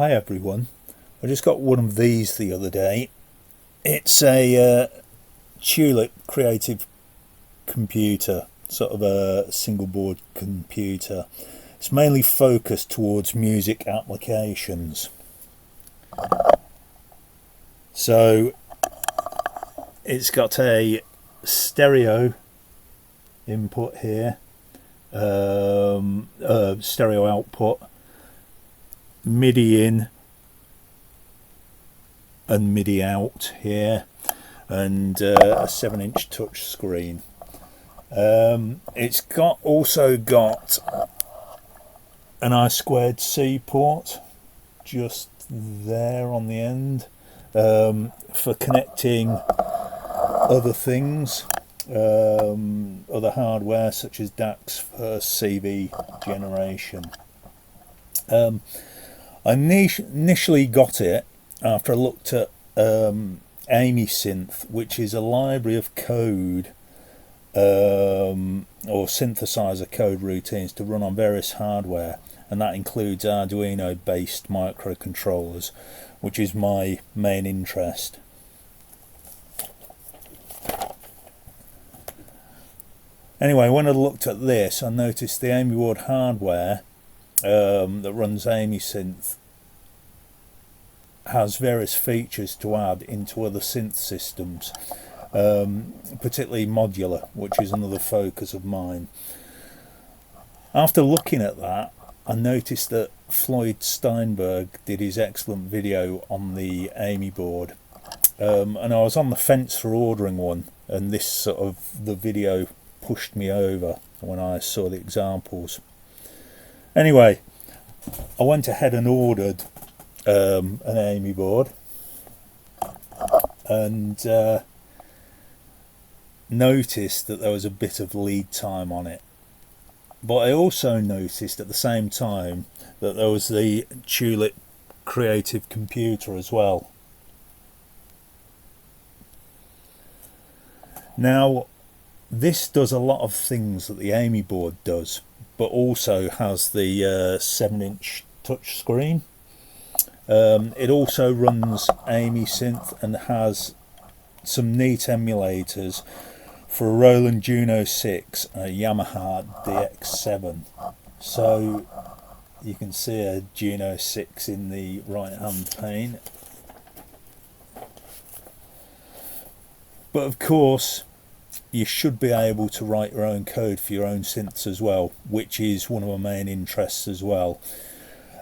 Hi everyone, I just got one of these the other day. It's a Tulip Creative Computer, sort of a single board computer. It's mainly focused towards music applications. So it's got a stereo input here, stereo output, MIDI in and MIDI out here, and a 7-inch touch screen. It's also got an I2C port just there on the end for connecting other things, other hardware such as DACs for CV generation. I initially got it after I looked at Amysynth, which is a library of code or synthesizer code routines to run on various hardware, and that includes Arduino based microcontrollers, which is my main interest. Anyway, when I looked at this, I noticed the Amyboard hardware that runs Amysynth has various features to add into other synth systems, particularly modular, which is another focus of mine. After looking at that, I noticed that Floyd Steinberg did his excellent video on the Amyboard, and I was on the fence for ordering one, and this sort of the video pushed me over when I saw the examples. Anyway, I went ahead and ordered an Amyboard, and noticed that there was a bit of lead time on it. But I also noticed at the same time that there was the Tulip Creative Computer as well. Now, this does a lot of things that the Amyboard does, but also has the 7-inch touch screen. It also runs Amysynth and has some neat emulators for a Roland Juno 6 and a Yamaha DX7. So you can see a Juno 6 in the right hand pane. But of course, you should be able to write your own code for your own synths as well, which is one of my main interests as well.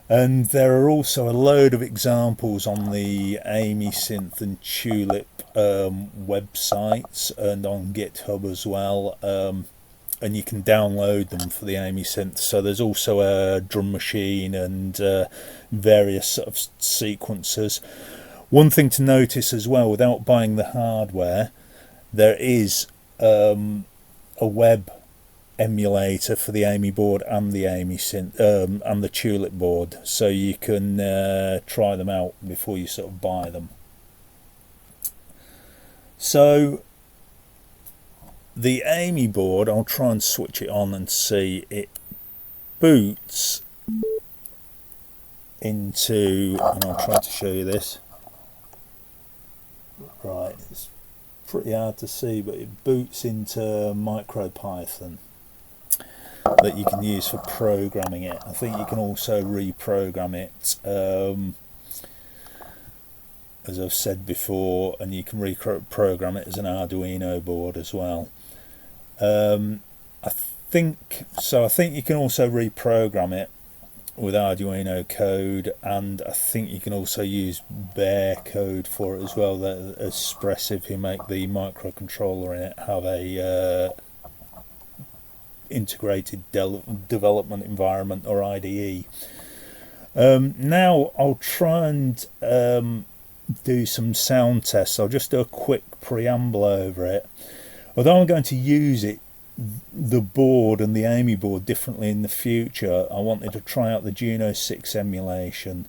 And there are also a load of examples on the Amysynth and Tulip websites and on GitHub as well, and you can download them for the Amysynth. So there's also a drum machine and various sort of sequencers. One thing to notice as well, without buying the hardware, there is a web emulator for the Amyboard and the Amysynth and the Tulip board, so you can try them out before you sort of buy them. So the Amyboard, I'll try and switch it on and see, it boots into, and I'll try to show you this. Right, it's pretty hard to see, but it boots into MicroPython that you can use for programming it. I think you can also reprogram it, as I've said before, and you can reprogram it as an Arduino board as well. I think you can also reprogram it with Arduino code, and I think you can also use Bear code for it as well. That Expressive, who make the microcontroller in it, have a integrated development environment, or IDE. Now I'll try and do some sound tests. I'll just do a quick preamble over it. Although I'm going to use the board and the Amyboard differently in the future, I wanted to try out the Juno 6 emulation,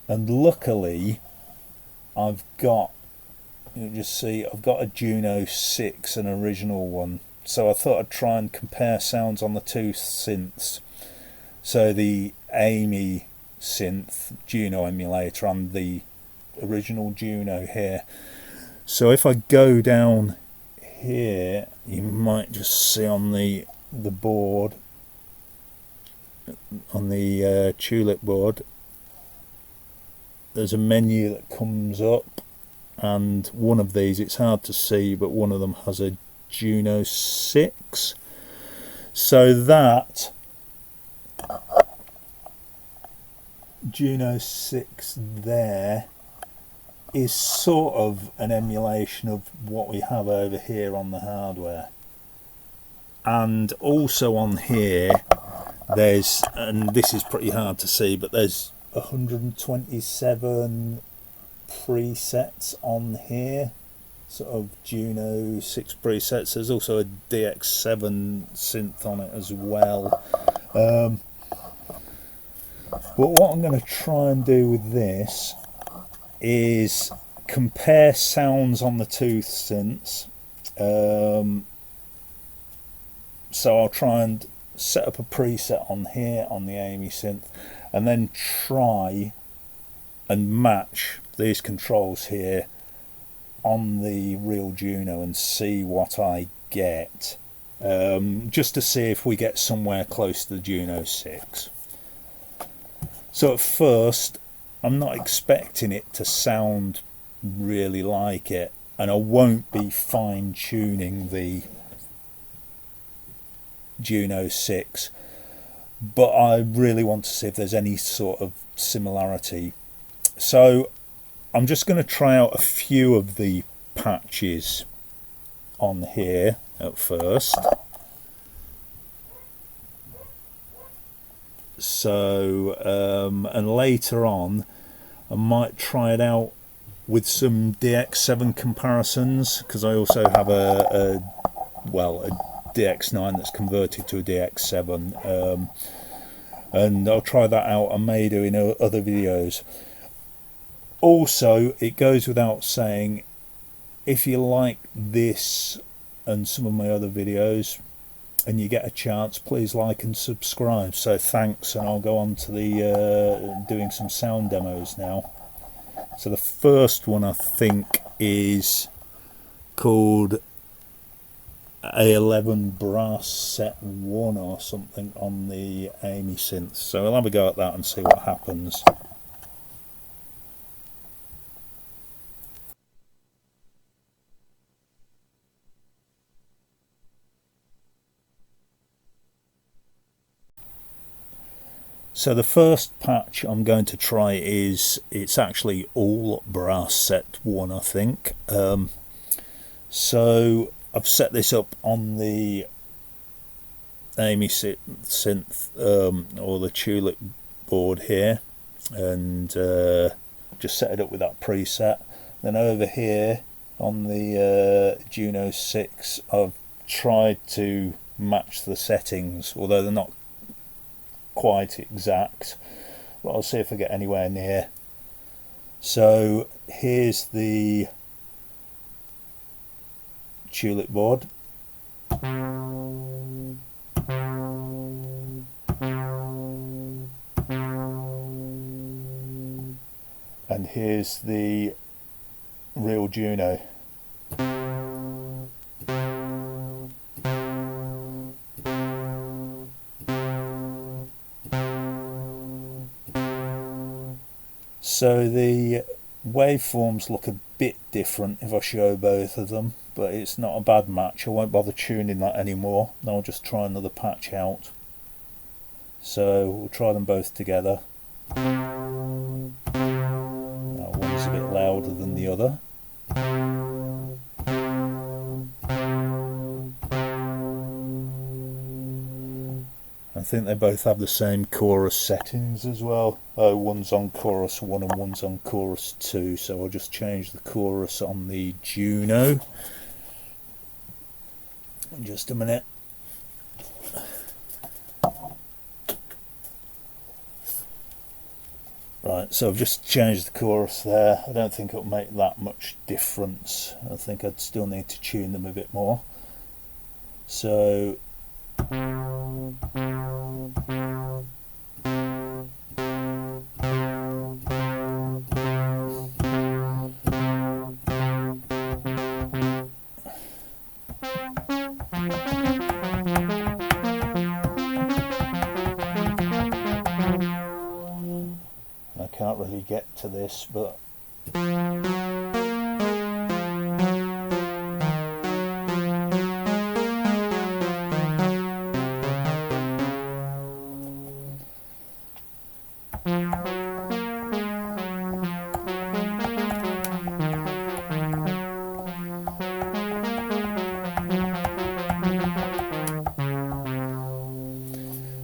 and luckily I've got, you can just see, I've got a Juno 6, an original one, so I thought I'd try and compare sounds on the two synths. So the Amy Synth, Juno emulator, and the original Juno here. So if I go down here, you might just see on the board, on the Tulip board, there's a menu that comes up, and one of these, it's hard to see, but one of them has a Juno 6. So that Juno 6 there is sort of an emulation of what we have over here on the hardware. And also on here there's, and this is pretty hard to see, but there's 127 presets on here, sort of Juno 6 presets. There's also a DX7 synth on it as well. But what I'm going to try and do with this is compare sounds on the two synths. So I'll try and set up a preset on here on the Amysynth, and then try and match these controls here on the real Juno and see what I get, just to see if we get somewhere close to the Juno 6. So at first I'm not expecting it to sound really like it, and I won't be fine-tuning the Juno 6, but I really want to see if there's any sort of similarity. So I'm just going to try out a few of the patches on here at first. So and later on I might try it out with some DX7 comparisons, because I also have a DX9 that's converted to a DX7, and I'll try that out. I may do in other videos. Also, it goes without saying, if you like this and some of my other videos and you get a chance, please like and subscribe. So thanks, and I'll go on to the doing some sound demos now. So the first one I think is called A11 Brass Set 1 or something on the Amysynth. So I'll have a go at that and see what happens. So the first patch I'm going to try is, it's actually all brass set 1, I think. So I've set this up on the Amysynth or the Tulip board here, and just set it up with that preset. Then over here on the Juno 6 I've tried to match the settings, although they're not quite exact, but I'll see if I get anywhere near. So here's the Tulip board, and here's the real Juno. So the waveforms look a bit different if I show both of them, but it's not a bad match. I won't bother tuning that anymore. I'll just try another patch out. So we'll try them both together. One's a bit louder than the other. I think they both have the same chorus settings as well. Oh, one's on chorus 1 and one's on chorus 2, so I'll just change the chorus on the Juno. In just a minute. Right, so I've just changed the chorus there. I don't think it'll make that much difference. I think I'd still need to tune them a bit more. So can't really get to this, but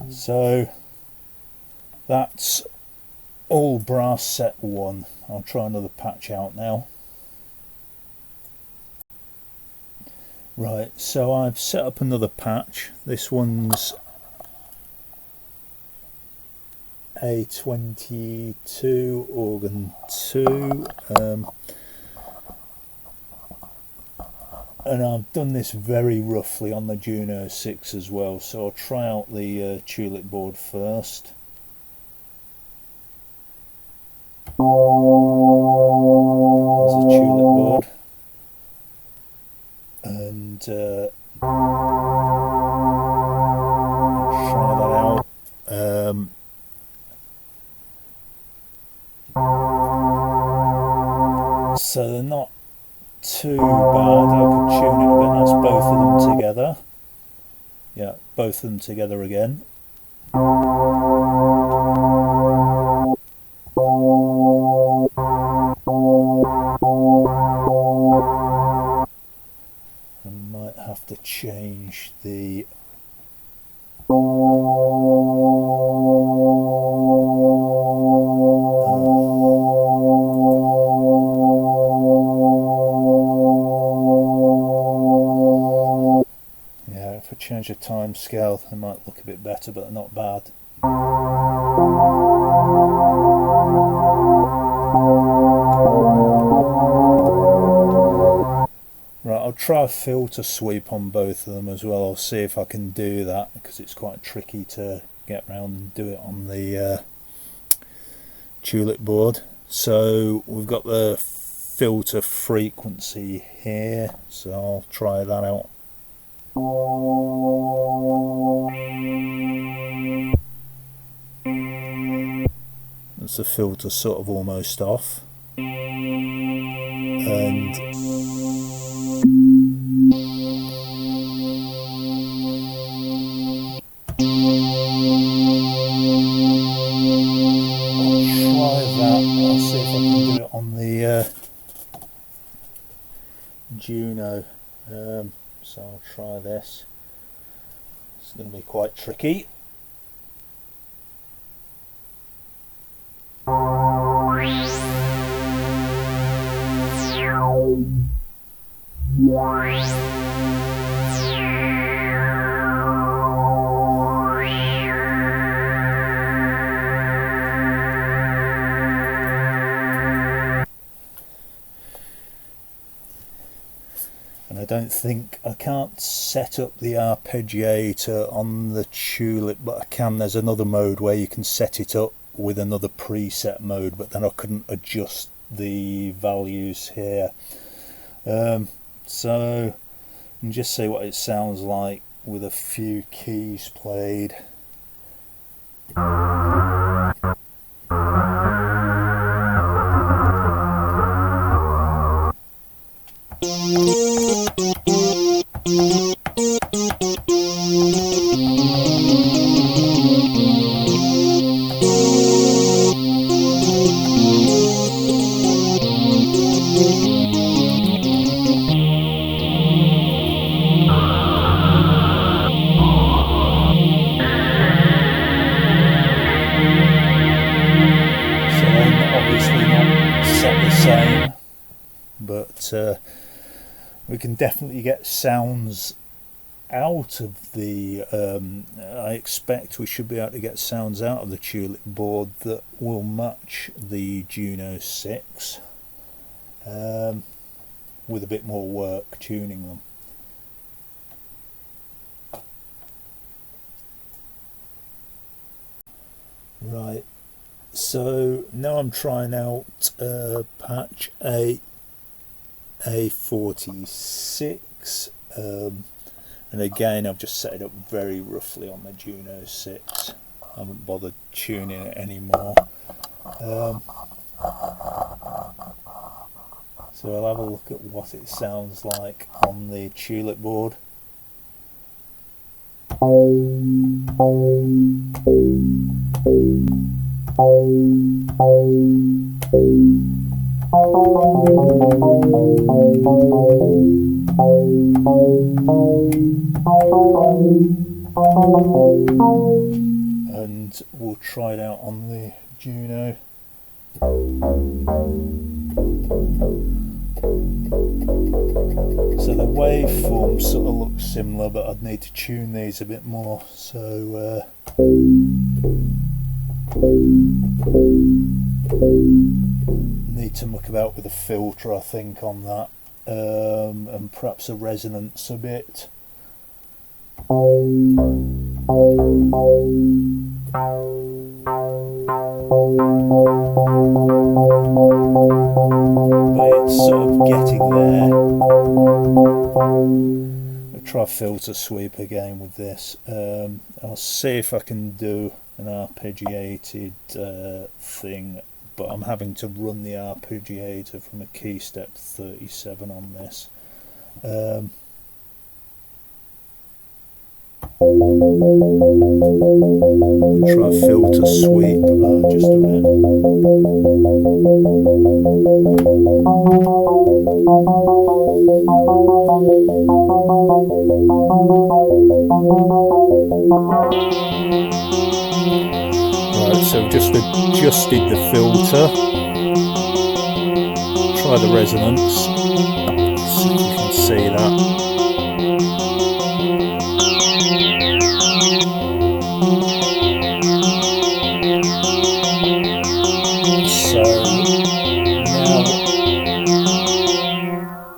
so that's all brass set 1. I'll try another patch out now. Right, so I've set up another patch. This one's A22 organ 2, and I've done this very roughly on the Juno 6 as well, so I'll try out the Tulip board first. There's a Tulip board, and try that out. So they're not too bad. I could tune it a bit. That's both of them together. Yeah, both of them together again. I might have to change the change the time scale. They might look a bit better, but they're not bad. Right, I'll try a filter sweep on both of them as well. I'll see if I can do that, because it's quite tricky to get around and do it on the Tulip board. So we've got the filter frequency here, so I'll try that out. That's the filter sort of almost off, and I'll try that. I'll see if I can do it on the Juno. So I'll try this. It's going to be quite tricky. And I don't think I can't set up the arpeggiator on the Tulip, but I can. There's another mode where you can set it up with another preset mode, but then I couldn't adjust the values here. So and just see what it sounds like with a few keys played. But we can definitely get sounds out of the I expect we should be able to get sounds out of the Tulip board that will match the Juno 6 with a bit more work tuning them. Right, so now I'm trying out patch A46, and again I've just set it up very roughly on the Juno 6. I haven't bothered tuning it anymore. So I'll have a look at what it sounds like on the Tulip board. And we'll try it out on the Juno. So the waveform sort of looks similar, but I'd need to tune these a bit more. So need to muck about with a filter, I think, on that, and perhaps a resonance a bit. But it's sort of getting there. I'll try filter sweep again with this. I'll see if I can do an arpeggiated thing, but I'm having to run the arpeggiator from a key step 37 on this. Try filter sweep, just a minute. Right, so just adjusted the filter. Try the resonance. See if you can see that.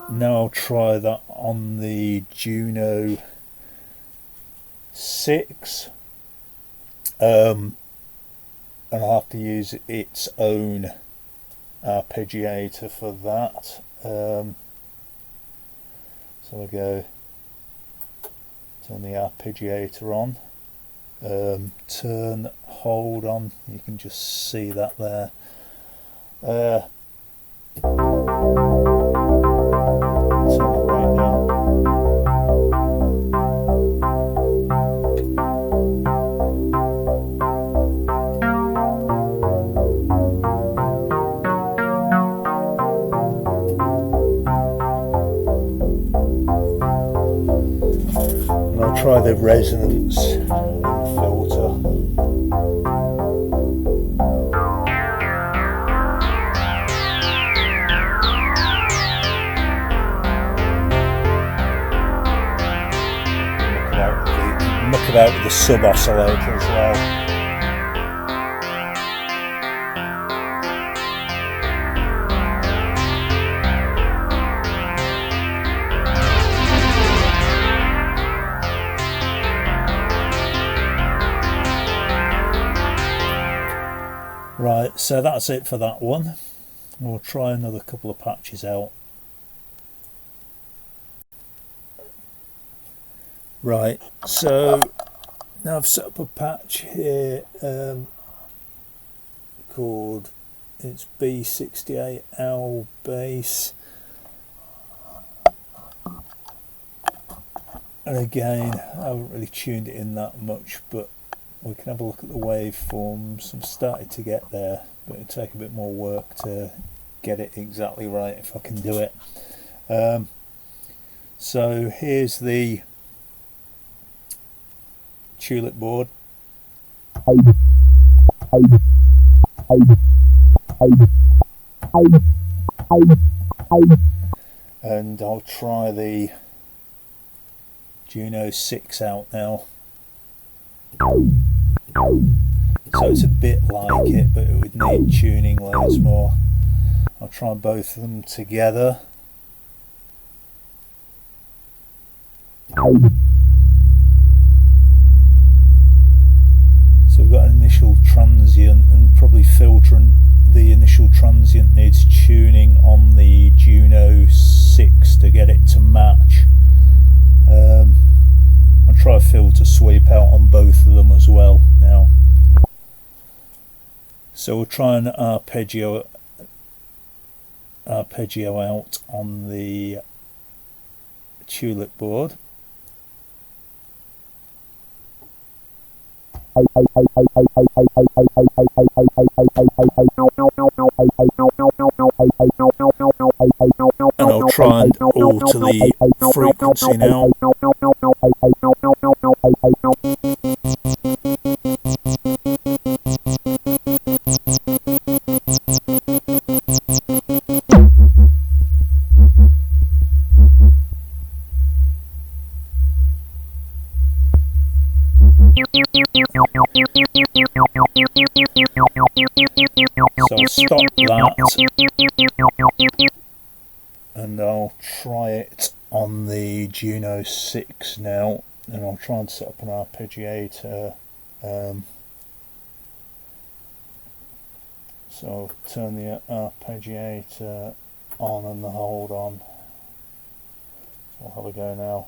Now I'll try that on the Juno 6, and I'll have to use its own arpeggiator for that. So I go turn the arpeggiator on, turn hold on, you can just see that there. Turn it right now. And I'll try the resonance filter. Muck about with the sub oscillator as well. Right, so that's it for that one. We'll try another couple of patches out. Right, so now I've set up a patch here called, it's B68 owl bass, and again I haven't really tuned it in that much, but we can have a look at the waveforms. I've started to get there, but it'll take a bit more work to get it exactly right if I can do it. So here's the Tulip board. And I'll try the Juno 6 out now. So it's a bit like it, but it would need tuning loads more. I'll try both of them together. So we've got an initial transient, and probably filtering the initial transient needs tuning on the Juno 6 to get it to match. I'll try a filter sweep out on both of them as well now. So we'll try and arpeggio out on the Tulip board. And I'll try and alter the frequency now. So I'll stop that and I'll try it on the Juno 6 now, and I'll try and set up an arpeggiator. So I'll turn the arpeggiator on and the hold on. I'll have a go now.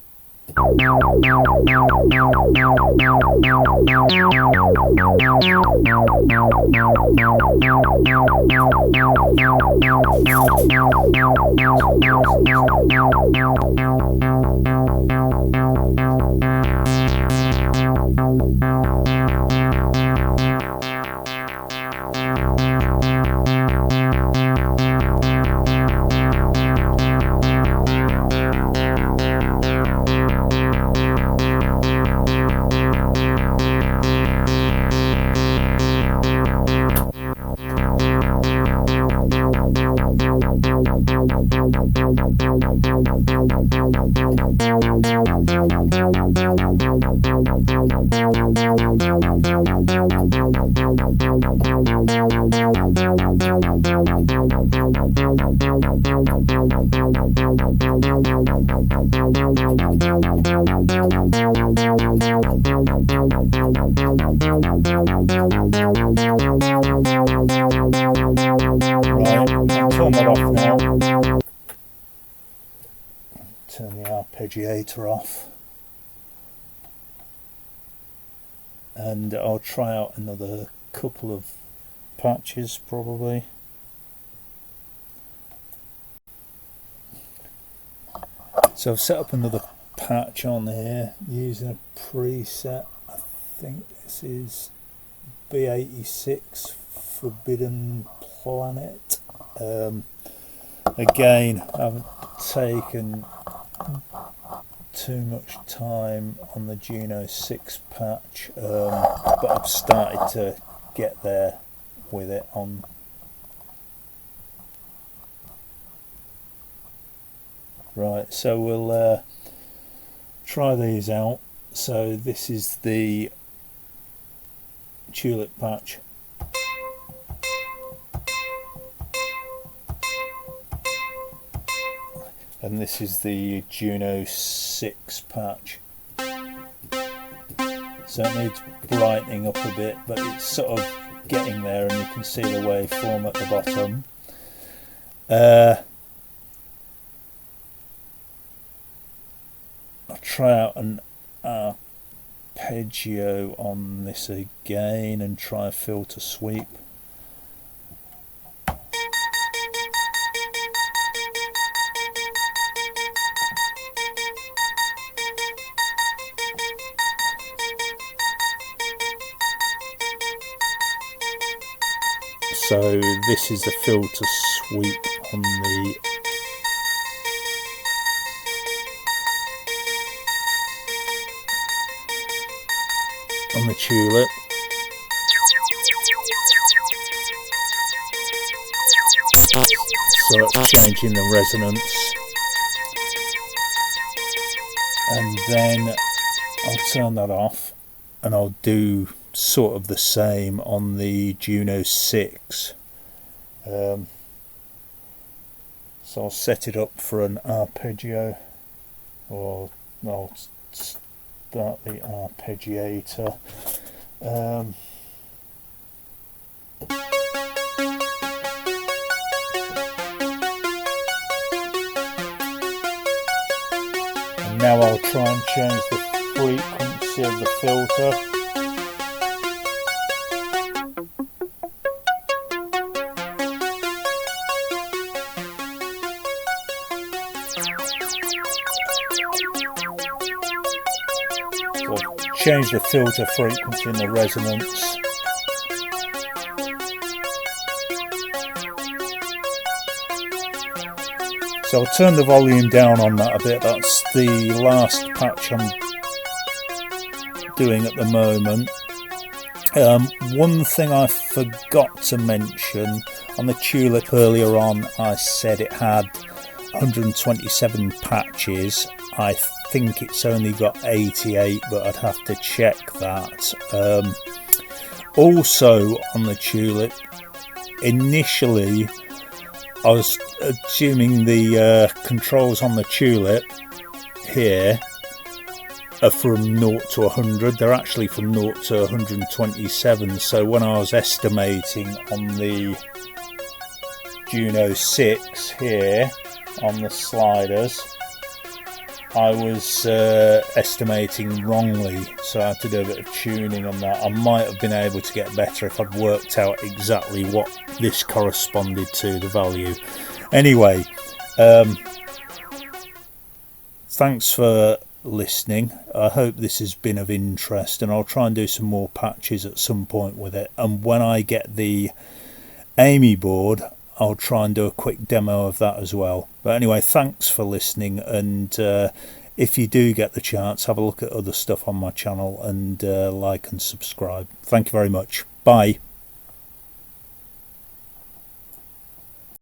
Turn the arpeggiator off, and I'll try out another couple of patches probably. So I've set up another patch on here using a preset. I think this is B86 Forbidden Planet. Again, I haven't taken too much time on the Juno 6 patch, but I've started to get there with it on. Right, so we'll try these out. So this is the Tulip patch. And this is the Juno 6 patch. So it needs brightening up a bit, but it's sort of getting there, and you can see the waveform at the bottom. I'll try out an arpeggio on this again and try a filter sweep. So this is the filter sweep on the Tulip. So it's changing the resonance, and then I'll turn that off and I'll do sort of the same on the Juno 6. So I'll set it up for an arpeggio, or I'll start the arpeggiator. And now I'll try and change the frequency of the filter. change the filter frequency and the resonance. So I'll turn the volume down on that a bit. That's the last patch I'm doing at the moment. One thing I forgot to mention, on the Tulip earlier on I said it had 127 patches. I think it's only got 88, but I'd have to check that. Also on the Tulip, initially I was assuming the controls on the Tulip here are from 0 to 100. They're actually from 0 to 127. So when I was estimating on the Juno 6 here on the sliders, I was estimating wrongly, so I had to do a bit of tuning on that. I might have been able to get better if I'd worked out exactly what this corresponded to, the value. Anyway, thanks for listening. I hope this has been of interest, and I'll try and do some more patches at some point with it. And when I get the Amyboard, I'll try and do a quick demo of that as well. But anyway, thanks for listening, and if you do get the chance, have a look at other stuff on my channel and like and subscribe. Thank you very much. Bye.